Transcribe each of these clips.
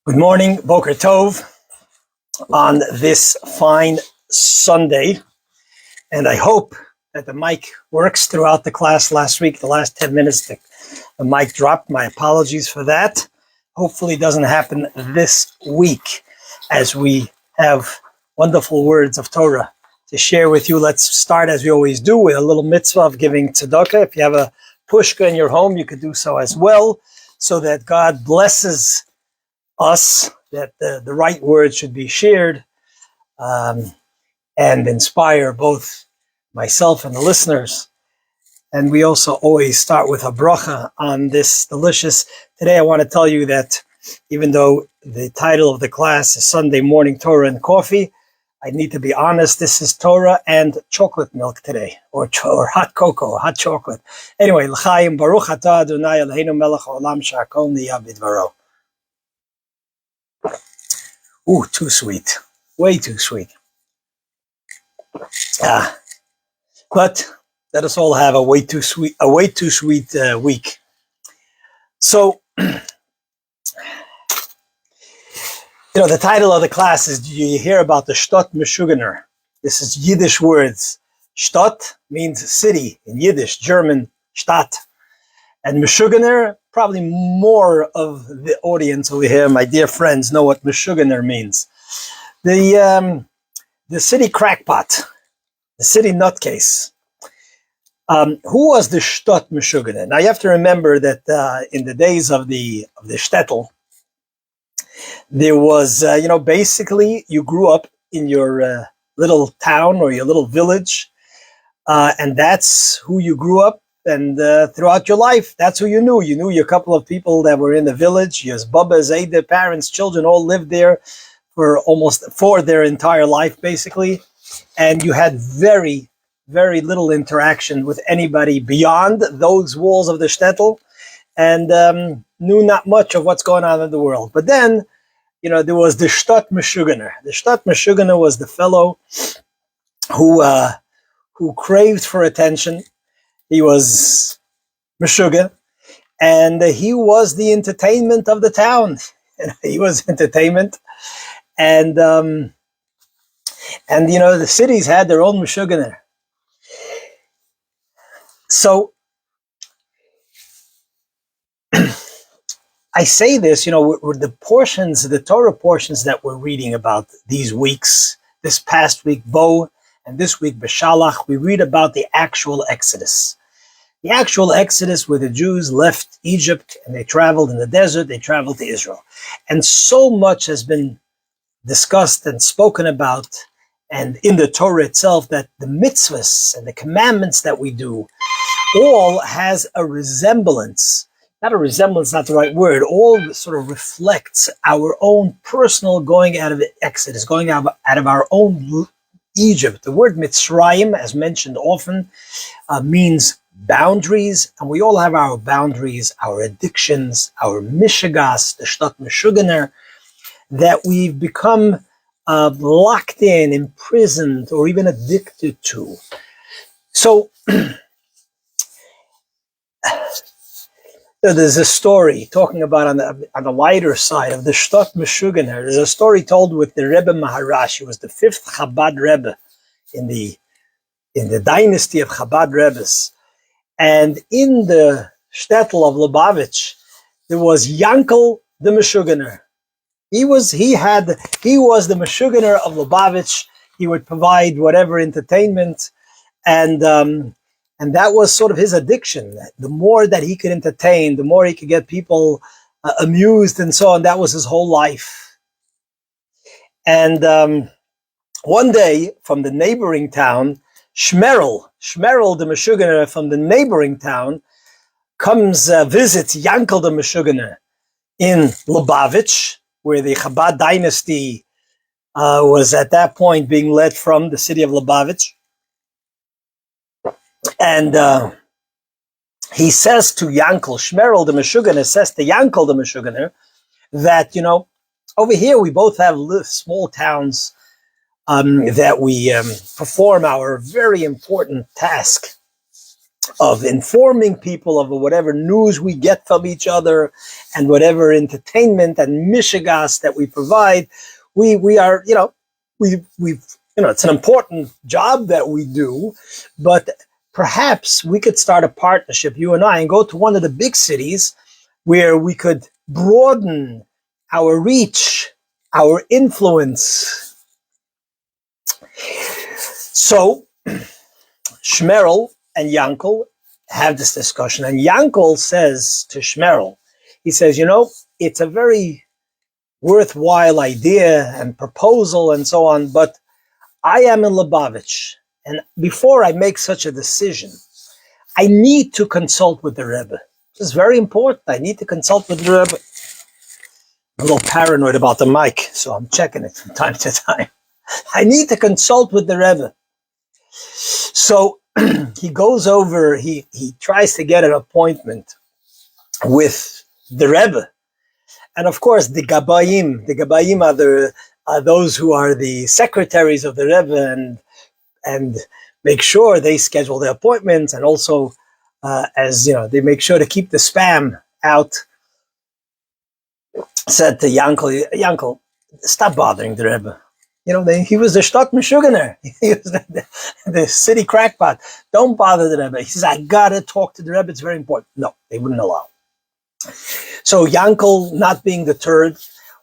Good morning, Boker Tov, on this fine Sunday. And I hope that the mic works throughout the class last week. The last 10 minutes, the mic dropped. My apologies for that. Hopefully it doesn't happen this week as we have wonderful words of Torah to share with you. Let's start, as we always do, with a little mitzvah of giving tzedakah. If you have a pushka in your home, you could do so as well, so that God blesses us, that the right words should be shared and inspire both myself and the listeners. And we also always start with a bracha on this delicious. Today I want to tell you that even though the title of the class is Sunday Morning Torah and Coffee, I need to be honest, this is Torah and chocolate milk today, or hot cocoa, hot chocolate. Anyway, l'chaim baruch atah Adonai Eloheinu melech haolam she'hakol niyeh b'dvaro. Ooh, too sweet. Way too sweet. But let us all have a way too sweet week. So, the title of the class is, do you hear about the Shtut Meshugener? This is Yiddish words. Shtut means city in Yiddish, German, Stadt. And Meshugener, probably more of the audience over here, my dear friends, know what Meshugener means. The city crackpot, the city nutcase. Who was the Shtut Meshugener? Now you have to remember that in the days of the shtetl, there was, basically you grew up in your little town or your little village, and that's who you grew up. And throughout your life, that's who you knew. You knew a couple of people that were in the village. Your Bubba's, Ada, parents, children all lived there for their entire life, basically. And you had very, very little interaction with anybody beyond those walls of the shtetl, and knew not much of what's going on in the world. But then, there was the Shtut Meshugener. The Shtut Meshugener was the fellow who craved for attention. He was Meshuggah, and he was the entertainment of the town. He was entertainment, and the cities had their own Meshugener. So I say this, with the Torah portions that we're reading about these weeks, this past week, Bo, and this week, Beshalach, we read about the actual Exodus. The actual Exodus, where the Jews left Egypt and they traveled in the desert, they traveled to Israel. And so much has been discussed and spoken about, and in the Torah itself, that the mitzvahs and the commandments that we do all has a resemblance. Not a resemblance, not the right word. All sort of reflects our own personal going out of the Exodus, going out of our own Egypt. The word Mitzrayim, as mentioned often, means boundaries, and we all have our boundaries, our addictions, our mishigas, the Shtut Meshugener, that we've become locked in, imprisoned, or even addicted to. So there's a story talking about on the lighter side of the Shtut Meshugener. There's a story told with the Rebbe Maharash. He was the 5th Chabad Rebbe in the dynasty of Chabad Rebbes. And in the shtetl of Lubavitch, there was Yankel the Meshugener. He was the Meshugener of Lubavitch. He would provide whatever entertainment, and that was sort of his addiction. The more that he could entertain, the more he could get people amused and so on. That was his whole life. And one day, from the neighboring town, Shmerel the Meshugener from the neighboring town, visits Yankel the Meshugener in Lubavitch, where the Chabad dynasty was at that point being led from the city of Lubavitch. And he says to Yankel, Shmerel the Meshugener says to Yankel the Meshugener, that, over here we both have small towns that we perform our very important task of informing people of whatever news we get from each other and whatever entertainment and mishigas that we provide. We are, it's an important job that we do, but perhaps we could start a partnership, you and I, and go to one of the big cities where we could broaden our reach, our influence. So Shmerel and Yankel have this discussion, and Yankel says to Shmerel, he says, it's a very worthwhile idea and proposal and so on, but I am in Lubavitch, and before I make such a decision, I need to consult with the Rebbe. This is very important. I need to consult with the Rebbe. I'm a little paranoid about the mic, so I'm checking it from time to time. I need to consult with the Rebbe. So he goes over, he tries to get an appointment with the Rebbe. And of course, the Gabayim are those who are the secretaries of the Rebbe and make sure they schedule the appointments, and also, they make sure to keep the spam out. Said to Yankel, stop bothering the Rebbe. He was the Shtut Meshugener. He was the city crackpot. Don't bother the Rebbe. He says, I gotta talk to the Rebbe. It's very important. No, they wouldn't allow. So Yankel, not being deterred,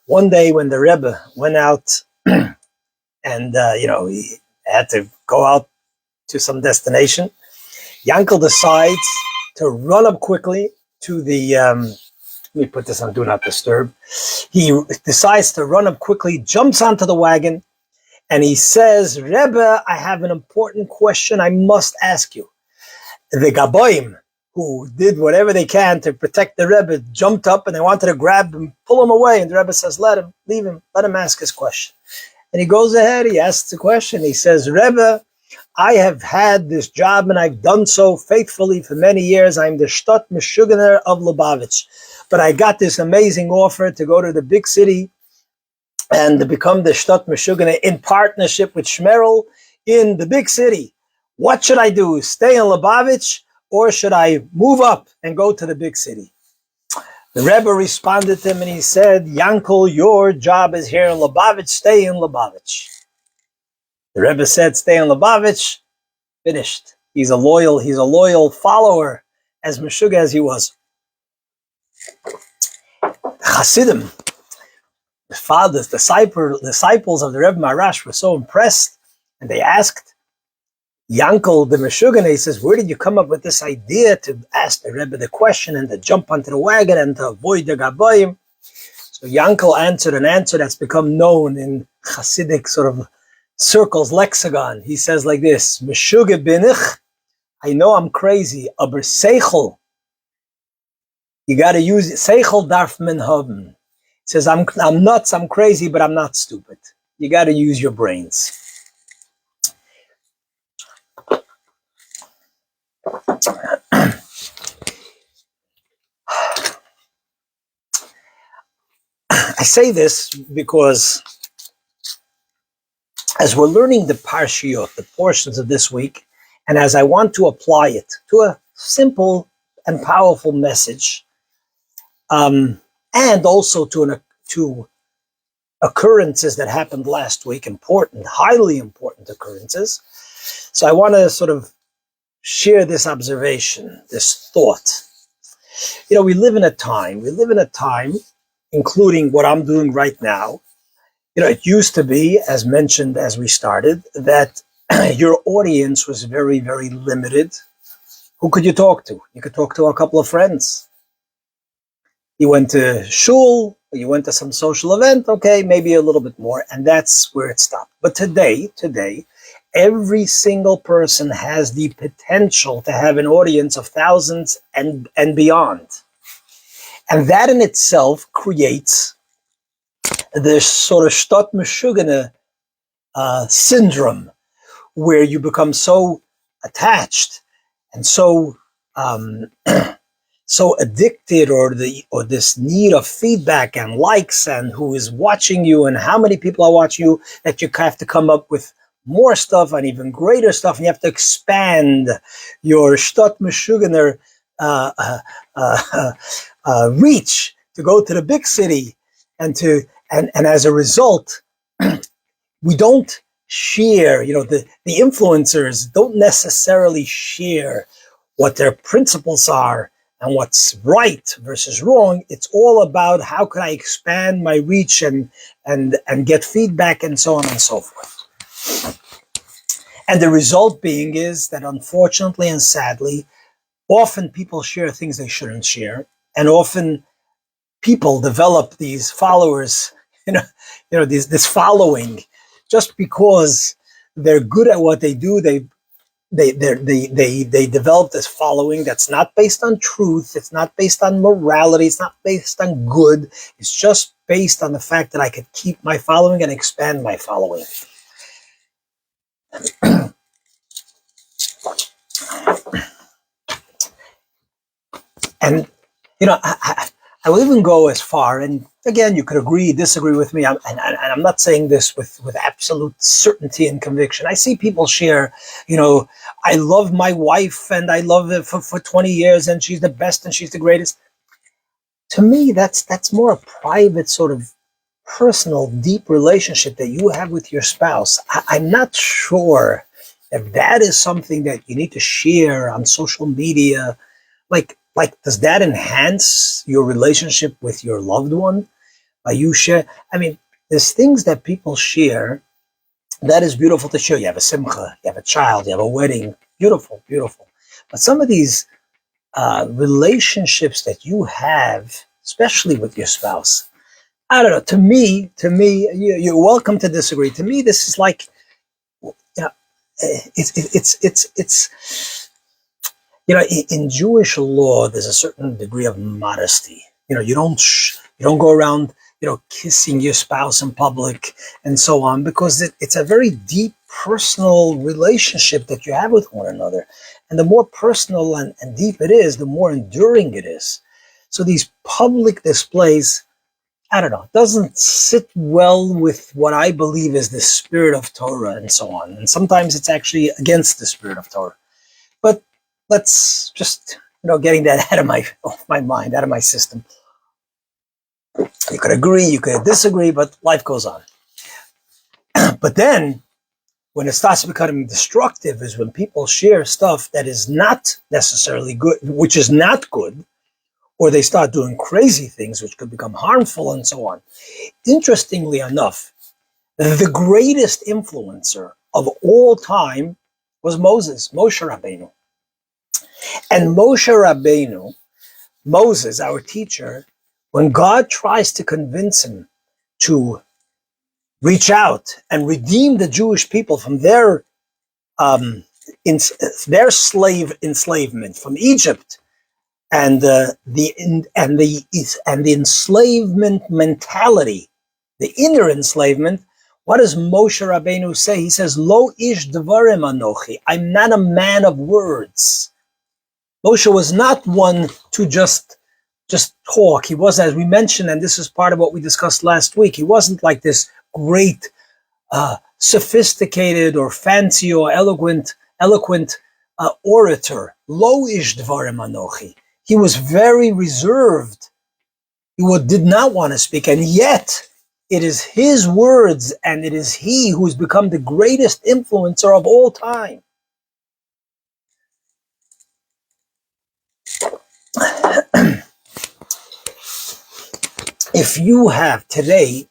one day when the Rebbe went out and, he had to go out to some destination, Yankel decides to run up quickly to the, let me put this on Do Not Disturb. He decides to run up quickly, jumps onto the wagon, and he says, Rebbe, I have an important question I must ask you. The Gaboim, who did whatever they can to protect the Rebbe, jumped up and they wanted to grab him, pull him away. And the Rebbe says, leave him, let him ask his question. And he goes ahead, he asks the question. He says, Rebbe, I have had this job and I've done so faithfully for many years. I'm the Shtut Meshugener of Lubavitch. But I got this amazing offer to go to the big city and to become the Shtut Meshugener in partnership with Shmerel in the big city. What should I do? Stay in Lubavitch, or should I move up and go to the big city? The Rebbe responded to him and he said, Yankel, your job is here in Lubavitch. Stay in Lubavitch. The Rebbe said, stay in Lubavitch. Finished. He's a loyal follower, as Meshuggah as he was. Hasidim, the fathers, disciples of the Rebbe Marash were so impressed, and they asked Yankel the Meshuggah, he says, where did you come up with this idea to ask the Rebbe the question and to jump onto the wagon and to avoid the Gabayim? So Yankel answered an answer that's become known in Hasidic sort of circles, lexicon. He says like this, Meshuggah binich, I know I'm crazy, aber seichel, you got to use it. Seichel darf men haben. He says, I'm nuts, I'm crazy, but I'm not stupid. You got to use your brains. I say this because as we're learning the parshiyot, the portions of this week, and as I want to apply it to a simple and powerful message, and also to occurrences that happened last week, important, highly important occurrences. So I want to sort of share this observation, this thought. We live in a time, including what I'm doing right now. It used to be, as mentioned as we started, that your audience was very, very limited. Who could you talk to? You could talk to a couple of friends. You went to shul, or you went to some social event, okay, maybe a little bit more, and that's where it stopped. But today, every single person has the potential to have an audience of thousands and beyond. And that in itself creates this sort of Shtut Meshugener syndrome, where you become so attached and so so addicted, or this need of feedback and likes and who is watching you and how many people are watching you, that you have to come up with more stuff and even greater stuff, and you have to expand your Shtut Meshugener reach to go to the big city, and as a result, we don't share. The influencers don't necessarily share what their principles are and what's right versus wrong. It's all about how can I expand my reach and get feedback and so on and so forth. And the result being is that, unfortunately and sadly, often people share things they shouldn't share, and often people develop these followers, this following, just because they're good at what they do. They develop this following that's not based on truth. It's not based on morality. It's not based on good. It's just based on the fact that I could keep my following and expand my following. And I will even go as far, and again, you could agree, disagree with me, and I'm not saying this with absolute certainty and conviction. I see people share, I love my wife, and I love her for 20 years, and she's the best, and she's the greatest. To me, that's more a private, sort of personal, deep relationship that you have with your spouse. I'm not sure if that is something that you need to share on social media. Like, does that enhance your relationship with your loved one? You share, there's things that people share that is beautiful to share. You have a simcha, you have a child, you have a wedding. Beautiful, beautiful. But some of these relationships that you have, especially with your spouse, I don't know, to me, you're welcome to disagree. To me, this is like, it's in Jewish law, there's a certain degree of modesty. You don't go around, kissing your spouse in public and so on, because it's a very deep personal relationship that you have with one another. And the more personal and deep it is, the more enduring it is. So these public displays, I don't know, doesn't sit well with what I believe is the spirit of Torah and so on. And sometimes it's actually against the spirit of Torah. But let's just, getting that out of my mind, out of my system. You could agree, you could disagree, but life goes on. But then, when it starts becoming destructive is when people share stuff that is not necessarily good, which is not good, or they start doing crazy things which could become harmful and so on. Interestingly enough, the greatest influencer of all time was Moshe Rabbeinu. And Moses, our teacher, when God tries to convince him to reach out and redeem the Jewish people from their slave enslavement from Egypt, and the enslavement mentality, the inner enslavement, what does Moshe Rabbeinu say? He says, "Lo ish dvarim anochi." I'm not a man of words. Moshe was not one to just talk. He was, as we mentioned, and this is part of what we discussed last week, he wasn't like this great, sophisticated or fancy or eloquent orator. Lo ish dvarim anochi. He was very reserved. He did not want to speak, and yet it is his words, and it is he who has become the greatest influencer of all time. If you have today,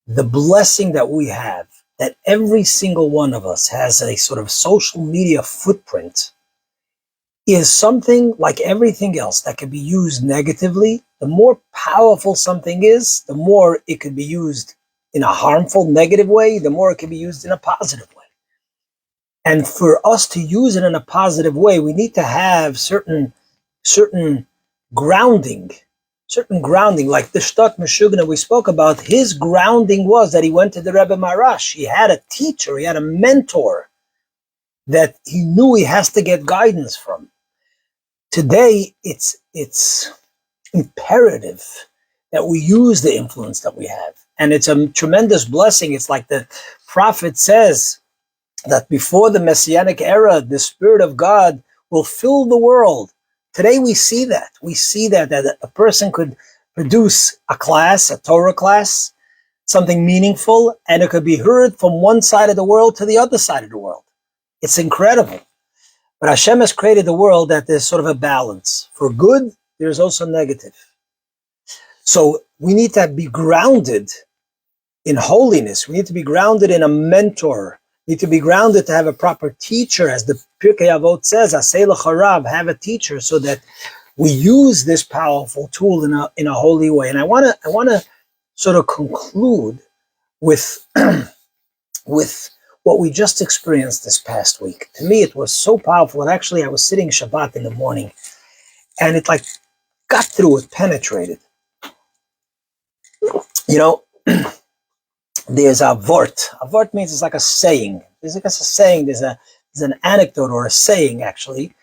the blessing that we have, that every single one of us has a sort of social media footprint, is something like everything else that can be used negatively. The more powerful something is, the more it can be used in a harmful, negative way, the more it can be used in a positive way. And for us to use it in a positive way, we need to have certain grounding, like the Shtut Meshugener we spoke about. His grounding was that he went to the Rebbe Marash. He had a teacher, he had a mentor that he knew he has to get guidance from. Today, it's imperative that we use the influence that we have. And it's a tremendous blessing. It's like the prophet says that before the Messianic era, the Spirit of God will fill the world. Today we see that. We see that a person could produce a class, a Torah class, something meaningful, and it could be heard from one side of the world to the other side of the world. It's incredible. But Hashem has created the world that there's sort of a balance. For good, there's also negative. So we need to be grounded in holiness. We need to be grounded in a mentor. We need to be grounded to have a proper teacher, as the Pirkei Avot says, Aseh l'charav, have a teacher, so that we use this powerful tool in a holy way. And I want to sort of conclude with with what we just experienced this past week. To me, it was so powerful. And actually, I was sitting Shabbat in the morning, and it like got through, it penetrated. You know, there's a vort. A vort means it's like a saying. There's like a saying. There's an anecdote or a saying, actually.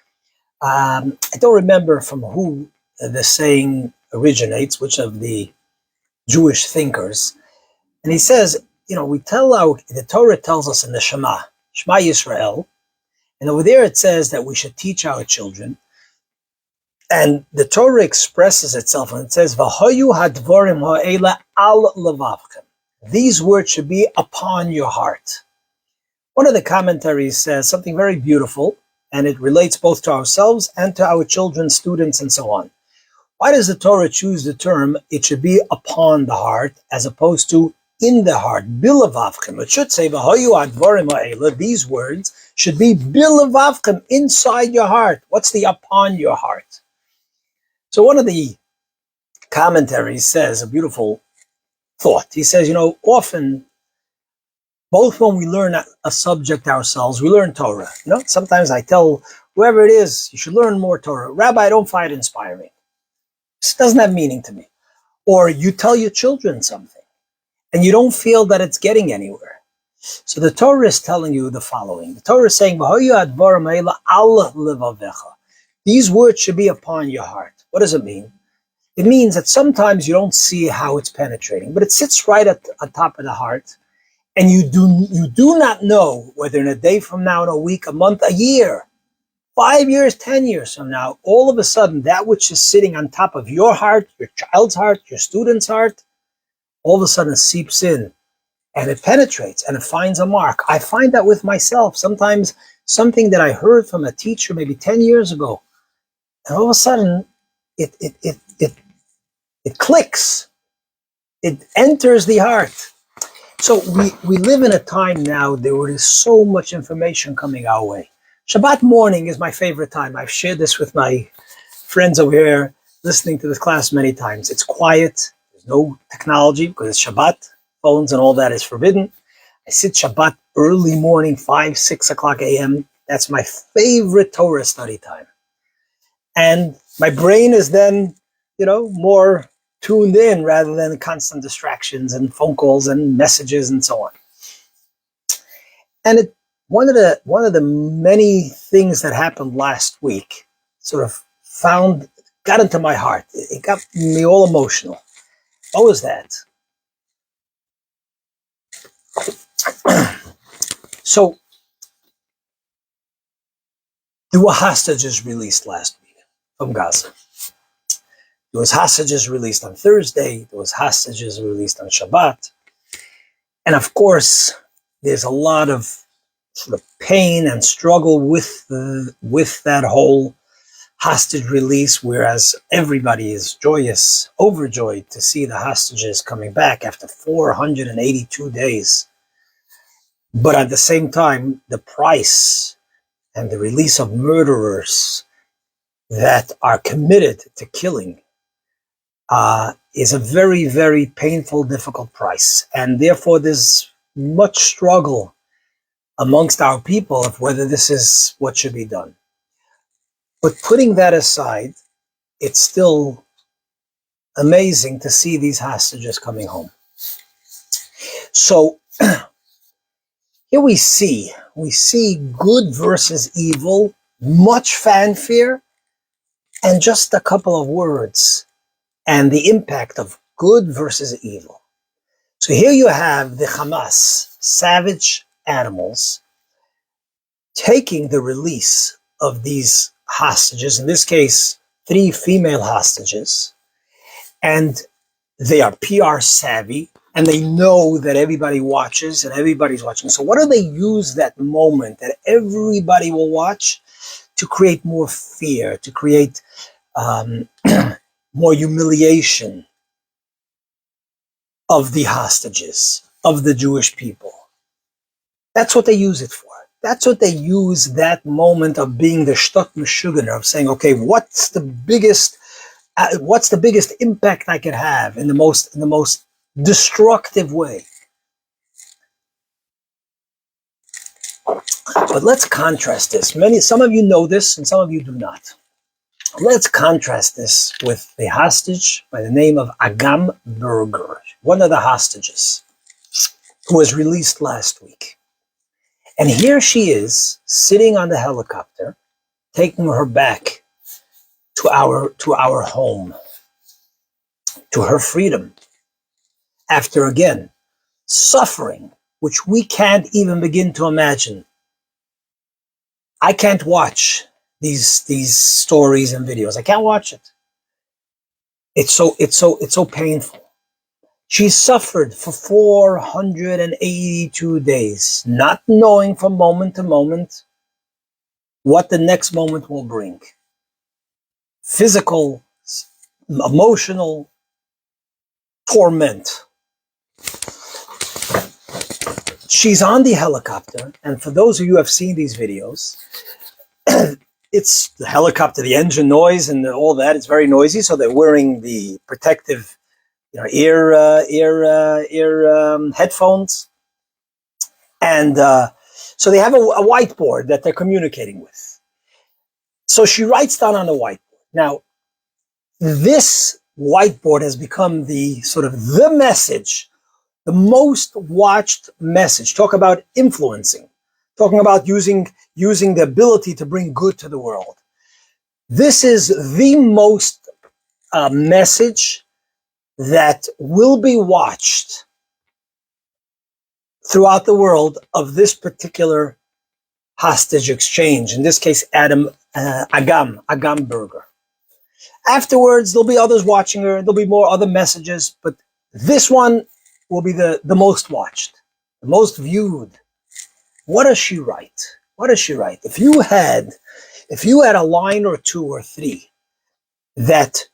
I don't remember from who the saying originates, which of the Jewish thinkers. And he says, you know, the Torah tells us in the Shema Yisrael, and over there it says that we should teach our children. And the Torah expresses itself, and it says, "V'hoyu hadvorim ha'ela al levavchem." These words should be upon your heart. One of the commentaries says something very beautiful, and it relates both to ourselves and to our children, students, and so on. Why does the Torah choose the term, it should be upon the heart, as opposed to in the heart? Bilavavchem. It should say, "V'hoyu hadvorim ha'ela." These words should be bilavavchem, inside your heart. What's the upon your heart? So one of the commentaries says a beautiful thought. He says, you know, often, both when we learn a subject ourselves, we learn Torah. You know, sometimes I tell whoever it is, you should learn more Torah. Rabbi, I don't find it inspiring. This doesn't have meaning to me. Or you tell your children something, and you don't feel that it's getting anywhere. So the Torah is telling you the following. The Torah is saying, these words should be upon your heart. What does it mean? It means that sometimes you don't see how it's penetrating, but it sits right on top of the heart, and you do not know whether in a day from now, in a week, a month, a year, 5 years, 10 years from now, all of a sudden, that which is sitting on top of your heart, your child's heart, your student's heart, all of a sudden seeps in, and it penetrates, and it finds a mark. I find that with myself. Sometimes something that I heard from a teacher maybe 10 years ago, and all of a sudden, it clicks. It enters the heart. So we live in a time now there is so much information coming our way. Shabbat morning is my favorite time. I've shared this with my friends over here, listening to this class many times. It's quiet. There's no technology because it's Shabbat. Phones and all that is forbidden. I sit Shabbat early morning, 5, 6 o'clock a.m. That's my favorite Torah study time. And my brain is then, you know, more tuned in rather than constant distractions and phone calls and messages and so on. And one of the many things that happened last week sort of got into my heart. It got me all emotional. What was that? So there were hostages released last week from Gaza. There was hostages released on Thursday. There was hostages released on Shabbat. And of course, there's a lot of sort of pain and struggle with that whole hostage release, whereas everybody is joyous, overjoyed to see the hostages coming back after 482 days. But at the same time, the price and the release of murderers that are committed to killing is a very, very painful, difficult price. And therefore, there's much struggle amongst our people of whether this is what should be done. But putting that aside, it's still amazing to see these hostages coming home. So here we see good versus evil, much fanfare, and just a couple of words, and the impact of good versus evil. So here you have the Hamas, savage animals, taking the release of these hostages, in this case, 3 female hostages, and they are PR savvy, and they know that everybody watches and everybody's watching. So what do they use that moment that everybody will watch to create more fear, to create more humiliation of the hostages, of the Jewish people? That's what they use it for. That's what they use that moment of being the Shtut Meshugener, of saying, okay, what's the biggest impact I could have in the most destructive way? But let's contrast this. Some of you know this and some of you do not. Let's contrast this with a hostage by the name of Agam Berger, one of the hostages who was released last week. And here she is sitting on the helicopter, taking her back to our home, to her freedom, after again suffering, which we can't even begin to imagine. I can't watch these stories and videos. I can't watch it. It's so painful. She suffered for 482 days, not knowing from moment to moment what the next moment will bring. Physical, emotional torment. She's on the helicopter, and for those of you who have seen these videos, it's the helicopter, the engine noise and all that. It's very noisy, so they're wearing the protective, ear headphones, and so they have a whiteboard that they're communicating with. So she writes down on the whiteboard. Now, this whiteboard has become the sort of the message, the most watched message. Talk about influencing, talking about using the ability to bring good to the world. This is the most message that will be watched throughout the world of this particular hostage exchange. In this case, Agam Berger. Afterwards, there'll be others watching her. There'll be more other messages, but this one will be the most watched, the most viewed. What does she write? What does she write? If you had a line or 2 or 3 that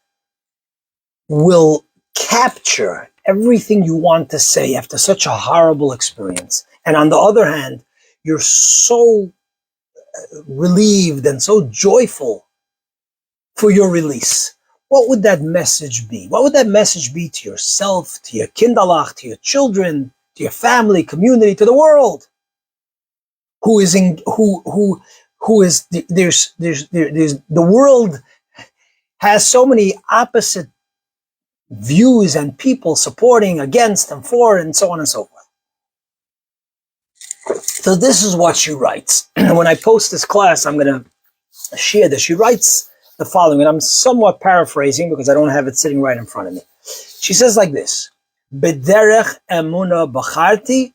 will capture everything you want to say after such a horrible experience, and on the other hand, you're so relieved and so joyful for your release, what would that message be? What would that message be to yourself, to your kindalach, to your children, to your family, community, to the world? The world has so many opposite views and people supporting, against, and for, and so on and so forth. So this is what she writes. When I post this class, I'm going to share this. She writes the following, and I'm somewhat paraphrasing because I don't have it sitting right in front of me. She says like this: B'derech emuna bacharti,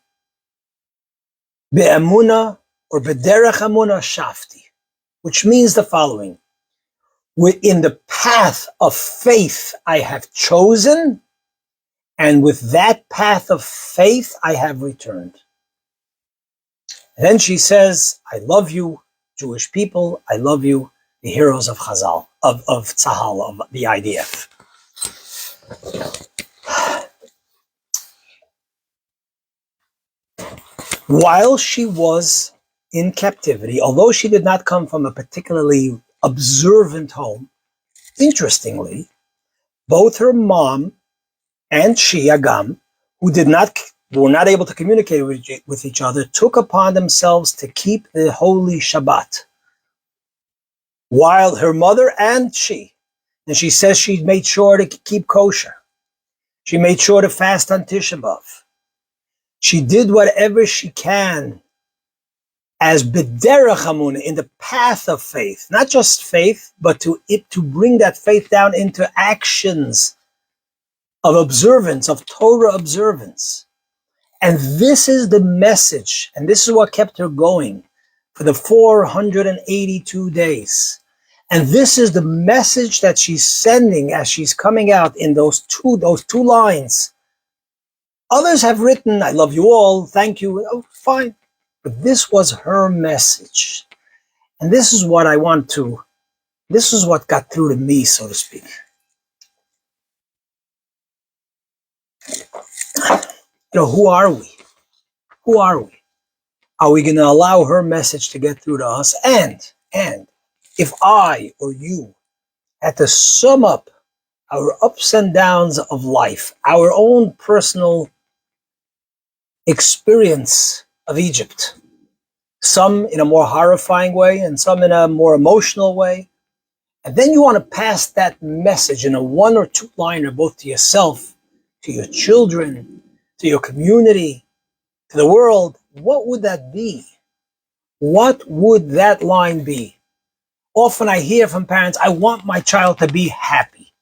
be'emuna or b'derech emuna shafti, which means the following: in the path of faith I have chosen, and with that path of faith I have returned. And then she says, I love you, Jewish people. I love you, the heroes of Chazal, of Tzahal, of the IDF. While she was in captivity, although she did not come from a particularly observant home, interestingly, both her mom and she, Agam, who were not able to communicate with each other, took upon themselves to keep the holy Shabbat. While her mother and she says she made sure to keep kosher. She made sure to fast on Tisha B'Av. She did whatever she can as b'derech hamuna, in the path of faith, not just faith, but to bring that faith down into actions of observance, of Torah observance. And this is the message, and this is what kept her going for the 482 days. And this is the message that she's sending as she's coming out in those two lines. Others have written, I love you all, thank you, oh, fine. But this was her message. And this is what this is what got through to me, so to speak. Who are we? Who are we? Are we going to allow her message to get through to us? And if I or you had to sum up our ups and downs of life, our own personal experience of Egypt, some in a more horrifying way and some in a more emotional way, and then you want to pass that message in a 1 or 2 liner, both to yourself, to your children, to your community, to the world, what would that be? What would that line be? Often I hear from parents, I want my child to be happy.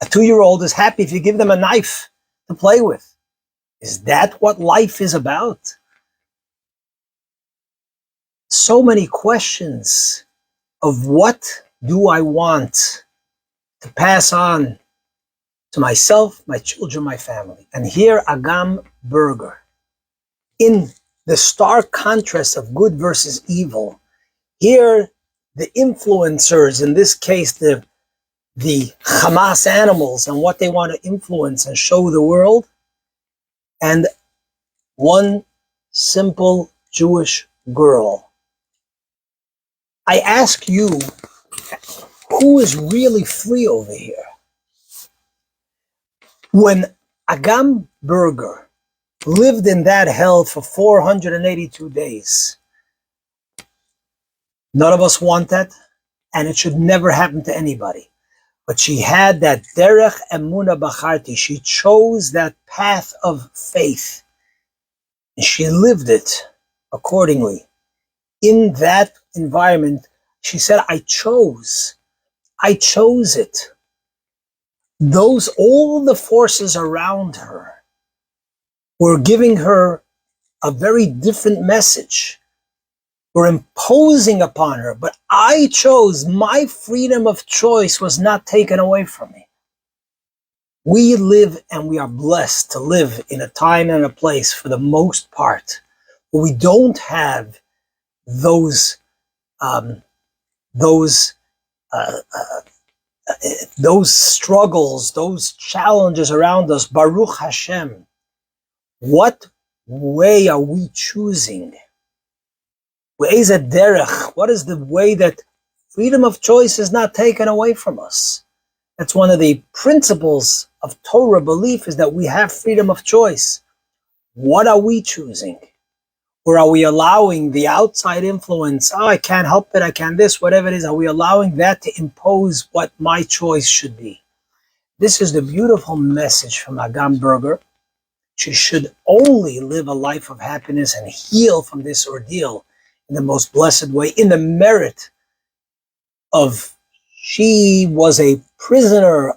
A 2-year-old is happy if you give them a knife to play with. Is that what life is about? So many questions of what do I want to pass on to myself, my children, my family. And here Agam Berger, in the stark contrast of good versus evil, here the influencers, in this case the Hamas animals and what they want to influence and show the world, and one simple Jewish girl. I ask you, who is really free over here? When Agam Berger lived in that hell for 482 days, none of us want that, and it should never happen to anybody. But she had that derech emuna bacharti. She chose that path of faith, and she lived it accordingly. In that environment, she said, I chose it. All the forces around her were giving her a very different message, were imposing upon her, but I chose. My freedom of choice was not taken away from me. We live, and we are blessed to live in a time and a place, for the most part, where we don't have those struggles, those challenges around us. Baruch Hashem. What way are we choosing? What is the way that freedom of choice is not taken away from us? That's one of the principles of Torah belief, is that we have freedom of choice. What are we choosing? Or are we allowing the outside influence, I can't help it, I can't this, whatever it is, are we allowing that to impose what my choice should be? This is the beautiful message from Agam Berger. She should only live a life of happiness and heal from this ordeal in the most blessed way, in the merit of, she was a prisoner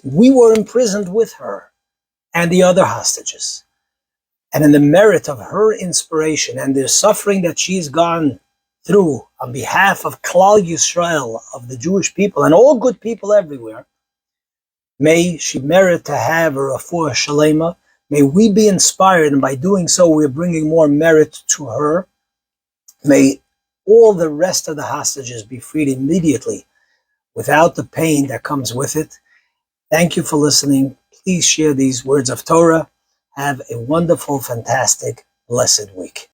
we were imprisoned with her and the other hostages. And in the merit of her inspiration and the suffering that she's gone through on behalf of Klal Yisrael, of the Jewish people and all good people everywhere, may she merit to have a refuah shalema. May we be inspired, and by doing so, we're bringing more merit to her. May all the rest of the hostages be freed immediately without the pain that comes with it. Thank you for listening. Please share these words of Torah. Have a wonderful, fantastic, blessed week.